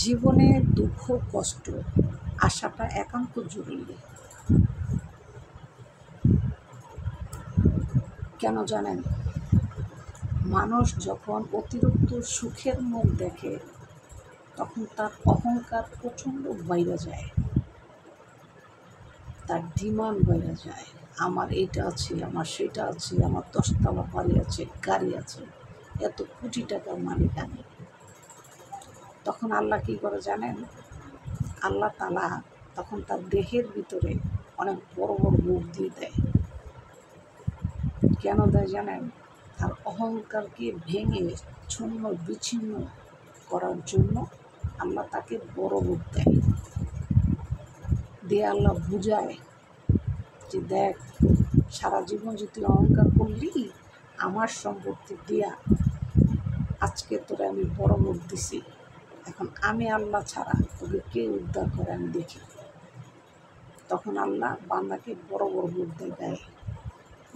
জীবনে দুঃখ কষ্ট আসাটা একান্ত জরুরি। কেন জানেন? মানুষ যখন অতিরিক্ত সুখের মুখ দেখে তখন তার অহংকার প্রচণ্ড বাইরে যায়, তার ডিমান্ড বাইরে যায়। আমার এটা আছে, আমার সেটা আছে, আমার 10তলা বাড়ি আছে, গাড়ি আছে, এত কোটি টাকার মালিক আমি। তখন আল্লাহ কী করে জানেন? আল্লাহ তাআলা তখন তার দেহের ভিতরে অনেক বড় বড় রোগ দিয়ে দেয়। কেন দেয় জানেন? তার অহংকারকে ভেঙে ছন্ন বিচ্ছিন্ন করার জন্য আল্লাহ তাকে বড় রোগ দেয়। দিয়ে আল্লাহ বুঝায় যে দেখ, সারা জীবন যে তুই অহংকার করলি, আমার সম্পত্তি দিয়া আজকে তোরে আমি বড় রোগ দিছি। এখন আমি আল্লাহ ছাড়া তোকে কে উদ্ধার করে আমি দেখি। তখন আল্লাহ বান্দাকে বড় বড় রোগ দেয়।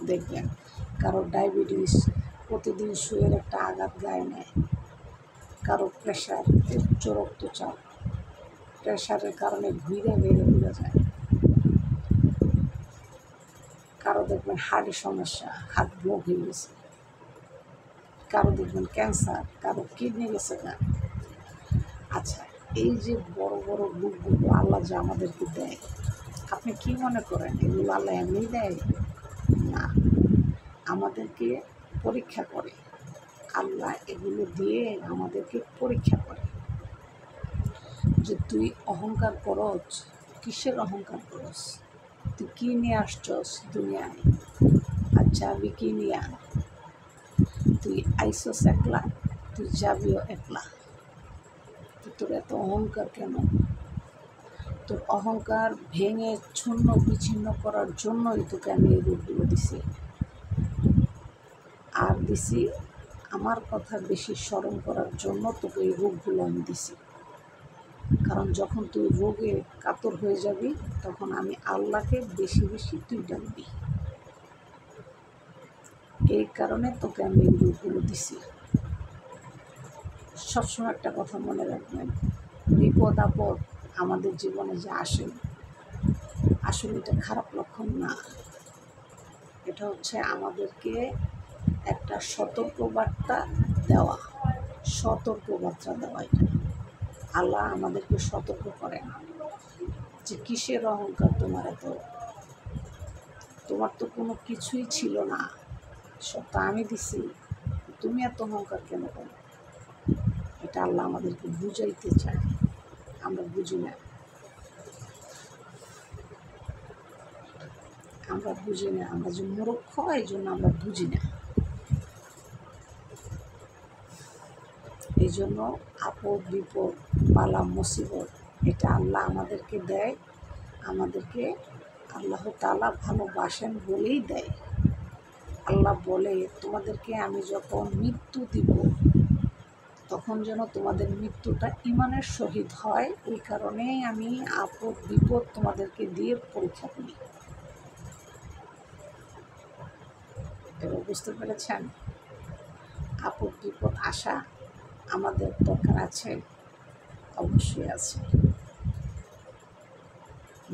দেখবেন কারো ডায়াবেটিস, প্রতিদিন শুয়ের একটা আঘাত গায়ে নেয়, কারো প্রেশার, উচ্চ রক্তচাপ, প্রেশারের কারণে ঘুরে যায়, কারো দেখবেন হার্টের সমস্যা, হার্ট ব্লক হয়ে গেছে, কারো দেখবেন ক্যান্সার, কারো কিডনি গেছে না। আচ্ছা, এই যে বড় বড় রোগগুলো আল্লাহ যে আমাদেরকে দেয়, আপনি কি মনে করেন এগুলো আল্লাহ এমনি দেয়? না, আমাদেরকে পরীক্ষা করে। আল্লাহ এগুলো দিয়ে আমাদেরকে পরীক্ষা করে যে তুই অহংকার করস, কিসের অহংকার করস? তুই কী নিয়ে আসছস দুনিয়ায়? আর যাবি কি নিয়ে? তুই আইসস একলা, তুই যাবিও একলা। তোর এত অহংকার কেন? তোর অহংকার ভেঙে ছন্ন বিচ্ছিন্ন করার জন্যই তোকে আমি এই রোগগুলো দিছি। আর দিছি আমার কথা বেশি স্মরণ করার জন্য তোকে এই রোগগুলো আমি দিছি। কারণ যখন তুই রোগে কাতর হয়ে যাবি তখন আমি আল্লাহকে বেশি বেশি তুই ডাকবি। এই কারণে তোকে আমি এই রোগগুলো দিছি। সবসময় একটা কথা মনে রাখবেন, বিপদ আপদ আমাদের জীবনে যে আসে, আসলে এটা খারাপ লক্ষণ না। এটা হচ্ছে আমাদেরকে একটা সতর্কবার্তা দেওয়া, সতর্কবার্তা দেওয়া। এটা আল্লাহ আমাদেরকে সতর্ক করেন যে কিসের অহংকার তোমার এত? তোমার তো কোনো কিছুই ছিল না, সব তো আমি দিছি, তুমি এত অহংকার কেন করো? এটা আল্লাহ আমাদেরকে বুঝাইতে চায়, আমরা বুঝি না। আমরা যে মূর্খ, এই জন্য আমরা বুঝি না। এই জন্য আপদ বিপদ বালা মুসিবত এটা আল্লাহ আমাদেরকে দেয়, আমাদেরকে আল্লাহ তাআলা ভালোবাসেন বলেই দেয়। আল্লাহ বলে তোমাদেরকে আমি যখন মৃত্যু দিব তখন যেন তোমাদের মৃত্যুটা ঈমানের সহিত হয়, এই কারণেই আমি আপদ বিপদ তোমাদেরকে দিয়ে পরীক্ষা করি। এবার বুঝতে পেরেছেন? আপদ বিপদ আসা আমাদের দরকার আছে, অবশ্যই আছে।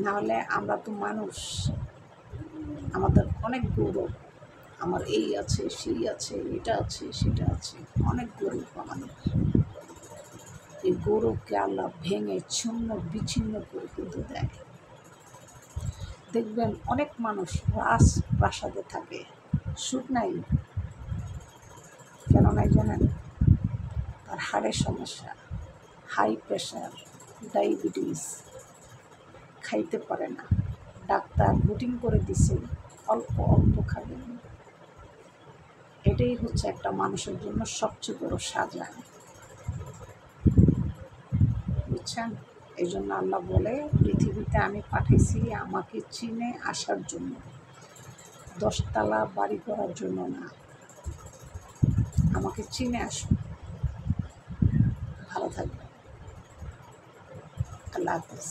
নাহলে আমরা তো মানুষ, আমাদের অনেক গৌরব, আমার এই আছে, সেই আছে, এটা আছে, সেটা আছে, অনেক গৌরব আমাদের। এই গৌরবকে আল্লাহ ভেঙে ছিন্ন বিচ্ছিন্ন করে কিন্তু দেয়। দেখবেন অনেক মানুষ রাজপ্রাসাদে থাকে, সুখ নাই। কেন নাই জানেন? তার হাড়ের সমস্যা, হাই প্রেশার, ডায়াবেটিস, খাইতে পারে না, ডাক্তার রুটিন করে দিছে অল্প অল্প খাবেন। এটাই হচ্ছে একটা মানুষের জন্য সবচেয়ে বড় সাজা, বুঝছেন? এই জন্য আল্লাহ বলে পৃথিবীতে আমি পাঠিয়েছি আমাকে চিনে আসার জন্য, 10তলা বাড়ি করার জন্য না। আমাকে চিনে আসো। ভালো থাকবেন। আল্লাহ হাফেজ।